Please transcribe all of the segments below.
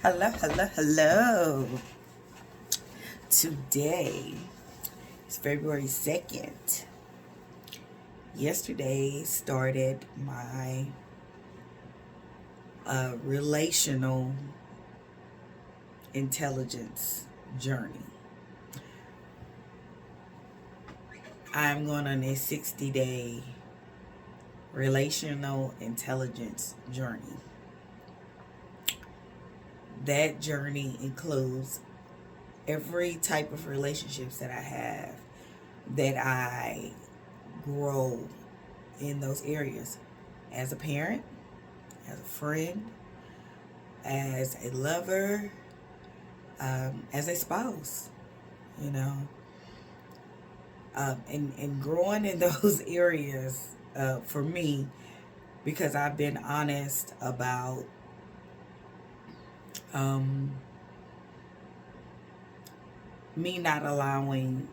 Hello, hello, hello. Today is February 2nd. Yesterday started my relational intelligence journey. I'm going on a 60-day relational intelligence journey. That journey includes every type of relationships that I have, that I grow in those areas as a parent, as a friend, as a lover, as a spouse, you know, and growing in those areas for me, because I've been honest about me not allowing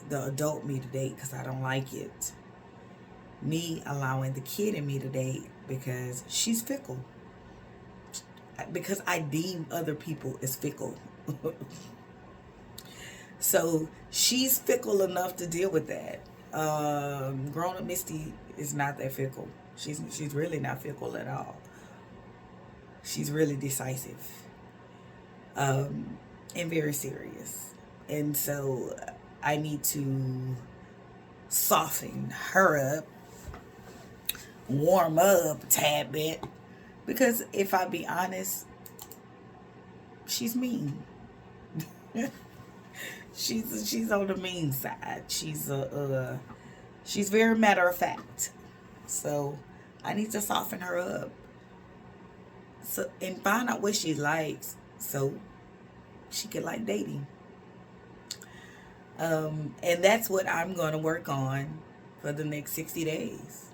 the adult me to date because I don't like it. Me allowing the kid in me to date because she's fickle. Because I deem other people as fickle. So she's fickle enough to deal with that. Grown up Misty is not that fickle. She's really not fickle at all. She's really decisive. And very serious. And so I need to soften her up, warm up a tad bit, because if I be honest, she's mean. she's on the mean side. She's very matter of fact. So I need to soften her up, so and find out what she likes, so she can like dating. And that's what I'm going to work on for the next 60 days,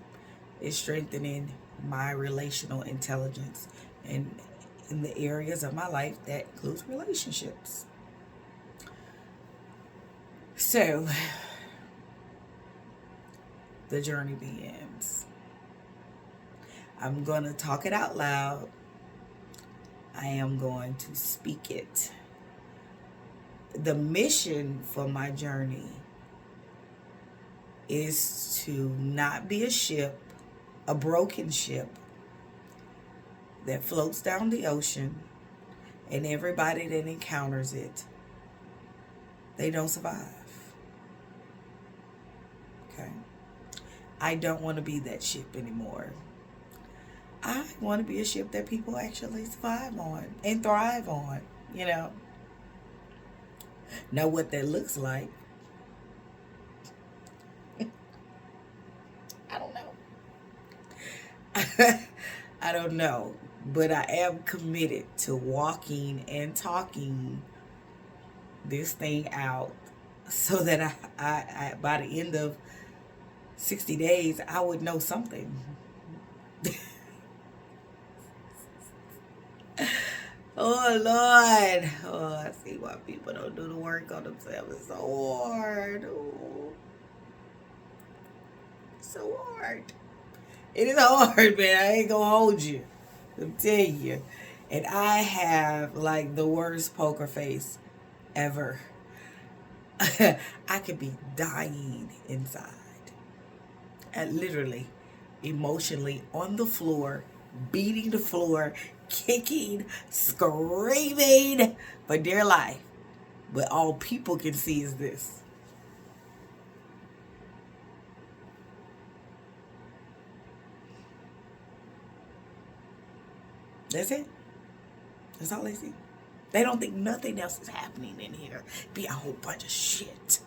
is strengthening my relational intelligence and in the areas of my life that includes relationships. So the journey begins. I'm going to talk it out loud. I am going to speak it. The mission for my journey is to not be a ship, a broken ship that floats down the ocean, and everybody that encounters it, they don't survive. Okay? I don't want to be that ship anymore. I want to be a ship that people actually survive on and thrive on, you know. Now what that looks like, I don't know. I don't know. But I am committed to walking and talking this thing out, so that I by the end of 60 days, I would know something. Oh, Lord. Oh, I see why people don't do the work on themselves. It's so hard. Oh, so hard. It is hard, man. I ain't gonna hold you. I'm telling you. And I have like the worst poker face ever. I could be dying inside. And literally, emotionally on the floor, beating the floor, kicking, screaming for dear life. But all people can see is this. That's it. That's all they see. They don't think nothing else is happening in here. Be a whole bunch of shit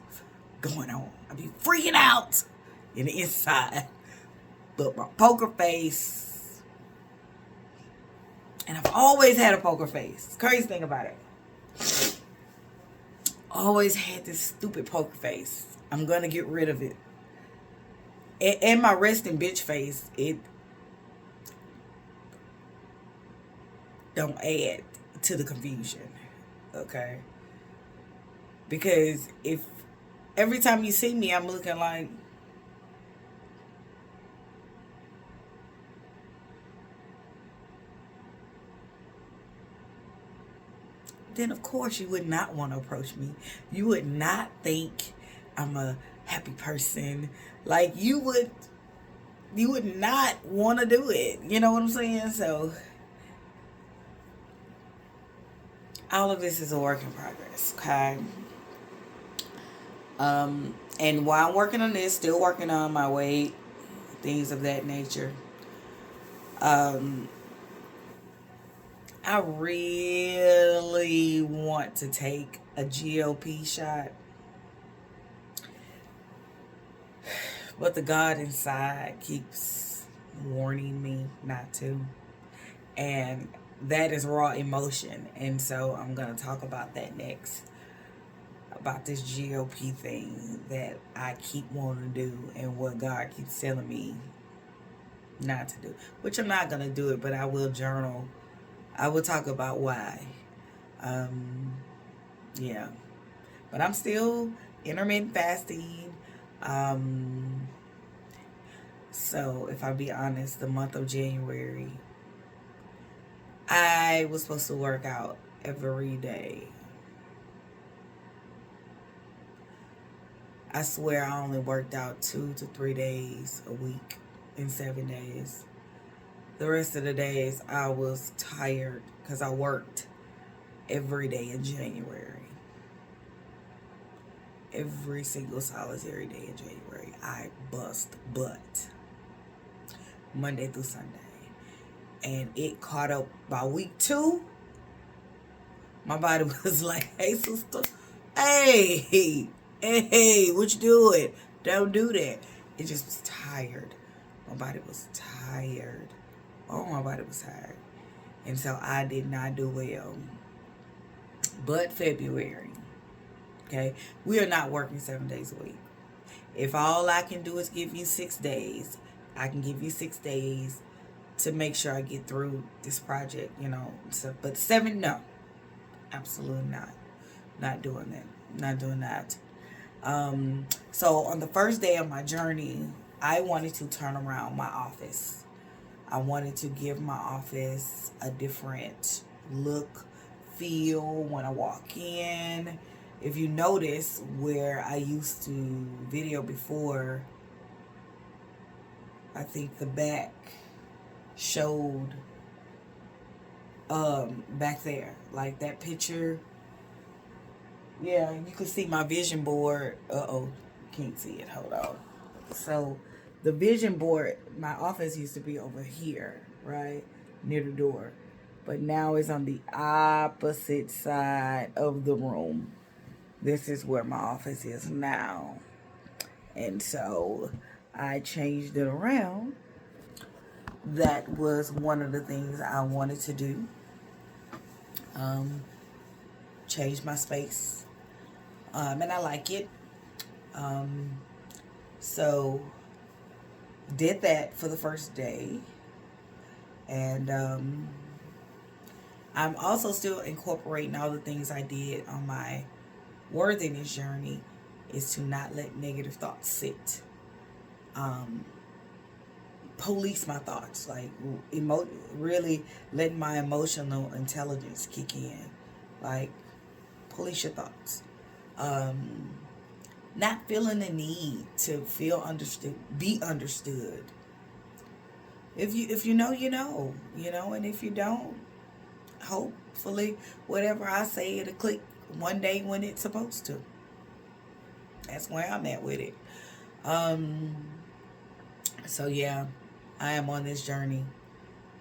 going on. I be freaking out in the inside. But my poker face, and I've always had a poker face. Crazy thing about it. Always had this stupid poker face. I'm gonna get rid of it. And my resting bitch face, it don't add to the confusion. Okay? Because if every time you see me, I'm looking like, then of course you would not want to approach me. You would not think I'm a happy person. Like you would not want to do it. You know what I'm saying? So all of this is a work in progress, okay? And while I'm working on this, still working on my weight, things of that nature. Um, I really want to take a GLP shot, but the God inside keeps warning me not to. And that is raw emotion. And so I'm going to talk about that next. About this GOP thing that I keep wanting to do and what God keeps telling me not to do. Which I'm not going to do it, but I will journal. I will talk about why. Yeah. But I'm still intermittent fasting. So if I be honest, the month of January, I was supposed to work out every day. I swear I only worked out 2 to 3 days a week in 7 days. The rest of the days I was tired because I worked every day in January. Every single solitary day in January, I bust butt. Monday through Sunday. And it caught up by week 2. My body was like, hey, sister, hey, what you doing? Don't do that. It just was tired. My body was tired. Oh, my body was tired. And so I did not do well. But February, okay, we are not working 7 days a week. If all I can do is give you 6 days, I can give you 6 days to make sure I get through this project, you know. So, but 7, no. Absolutely not. Not doing that. Not doing that. So on the first day of my journey, I wanted to turn around my office. I wanted to give my office a different look, feel when I walk in. If you notice where I used to video before, I think the back showed back there, like that picture. Yeah, you can see my vision board. Can't see it. Hold on. So the vision board, my office used to be over here, right near the door, but now it's on the opposite side of the room. This is where my office is now, and so I changed it around. That was one of the things I wanted to do. Change my space, and I like it. So did that for the first day, and I'm also still incorporating all the things I did on my worthiness journey, is to not let negative thoughts sit. Police my thoughts, like really letting my emotional intelligence kick in, like police your thoughts. Not feeling the need to feel understood, be understood. If you know, you know, and if you don't, hopefully whatever I say, it'll click one day when it's supposed to. That's where I'm at with it. So yeah, I am on this journey,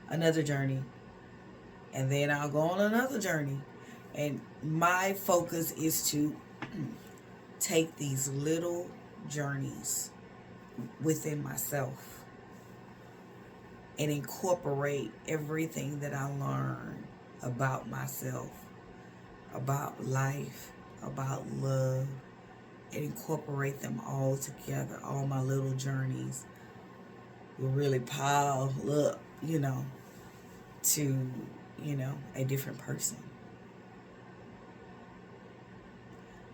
another journey, and then I'll go on another journey. And my focus is to take these little journeys within myself and incorporate everything that I learn about myself, about life, about love, and incorporate them all together. All my little journeys will really pile up, to, a different person.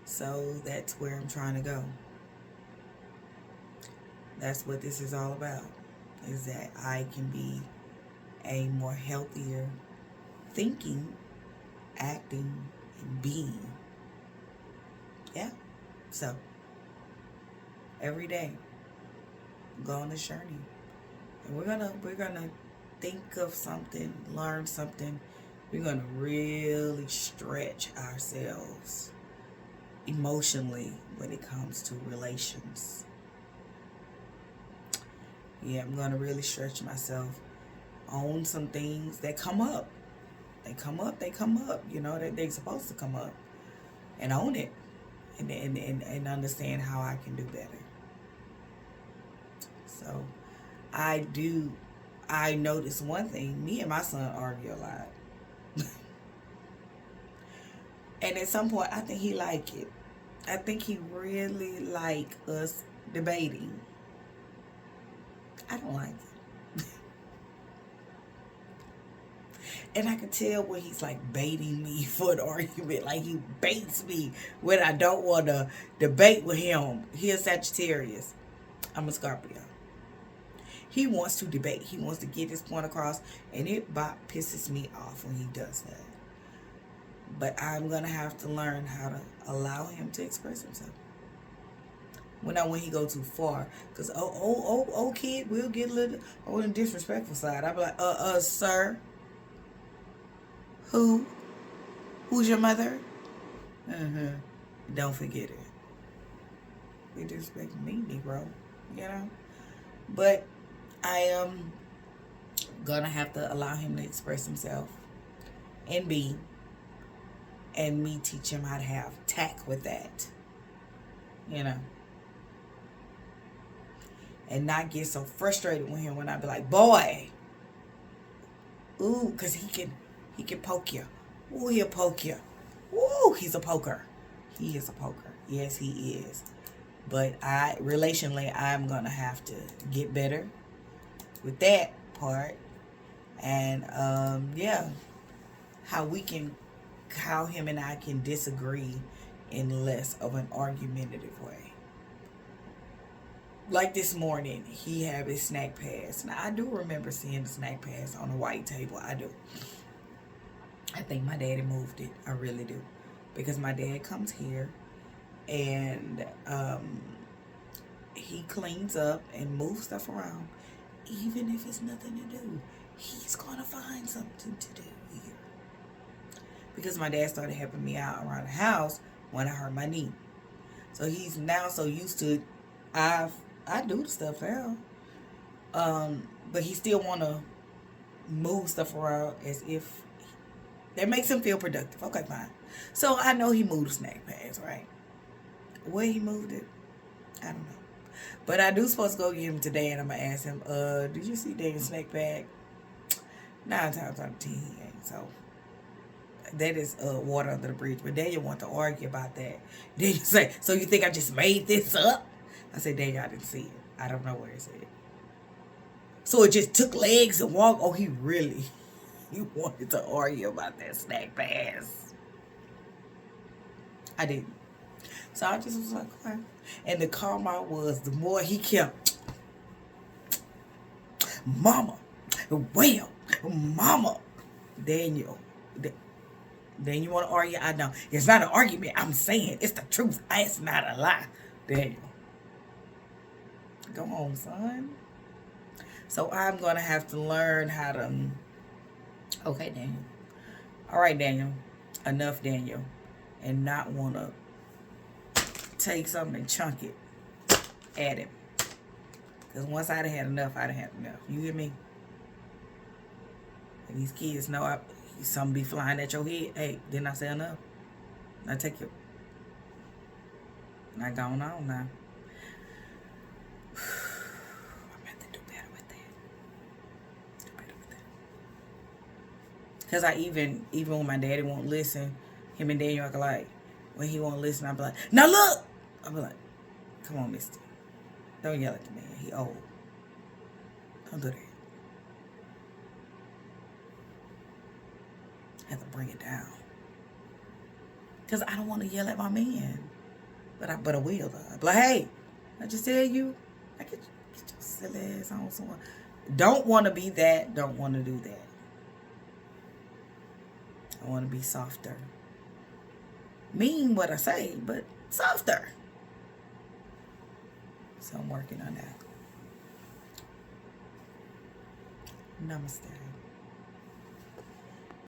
So that's where I'm trying to go. That's what this is all about, is that I can be a more healthier thinking, acting, and being. Yeah. So every day, go on this journey. And we're gonna think of something, learn something. We're gonna really stretch ourselves emotionally when it comes to relations. Yeah, I'm gonna really stretch myself on some things that come up. They come up. You know, they're supposed to come up. And own it. And understand how I can do better. So I notice one thing, me and my son argue a lot. And at some point I think he like it. I think he really like us debating. I don't like it. And I can tell when he's like baiting me for an argument. Like he baits me when I don't want to debate with him. He's Sagittarius. I'm a Scorpio. He wants to debate. He wants to get his point across. And it pisses me off when he does that. But I'm going to have to learn how to allow him to express himself. When he go too far. Because, kid, we'll get a little on the disrespectful side. I'll be like, sir. Who's your mother? Don't forget it. You disrespect me, Negro. You know? But I am gonna have to allow him to express himself and be, and me teach him how to have tact with that. You know? And not get so frustrated with him when I be like, boy. Ooh, because he can poke you. Ooh, he'll poke you. Ooh, he's a poker. He is a poker. Yes, he is. But relationally, I'm going to have to get better with that part. And, how him and I can disagree in less of an argumentative way. Like this morning, he had his snack pass. Now, I do remember seeing the snack pass on the white table. I do. I think my daddy moved it. I really do. Because my dad comes here and he cleans up and moves stuff around. Even if it's nothing to do, he's going to find something to do here. Because my dad started helping me out around the house when I hurt my knee. So he's now so used to it. I do the stuff now. But he still want to move stuff around as if that makes him feel productive. Okay, fine. So I know he moved the snack pads, right? Where he moved it, I don't know. But I do supposed to go get him today, and I'm going to ask him, did you see Daniel's snack bag? 9 times out of 10, he ain't. So that is water under the bridge. But Daniel want to argue about that. Daniel say, so you think I just made this up? I said, Daniel, I didn't see it. I don't know where it's at. So it just took legs and walked. Oh, he wanted to argue about that snack pass. I didn't. So I just was like, okay. And the karma was the more he kept, Mama, well, Mama, Daniel. Then you want to argue? I know. It's not an argument. I'm saying it's the truth. It's not a lie. Daniel. Come on, son. So I'm going to have to learn how to... Okay, Daniel. All right, Daniel. Enough, Daniel. And not want to take something and chunk it at him. Because once I'd have had enough, I'd have had enough. You hear me? And these kids know something be flying at your head. Hey, didn't I say enough? Now take your... Not going on now. I'm going to do better with that. Because I even when my daddy won't listen, him and Daniel are like, when he won't listen, I'll be like, now look! I'll be like, come on, mister. Don't yell at the man. He old. Don't do that. I have to bring it down. Because I don't want to yell at my man. But I will, though. I'll be like, hey, I just tell you, I get your silly ass on someone. Don't want to be that. Don't want to do that. I want to be softer. mean what I say, but softer. So I'm working on that. Namaste.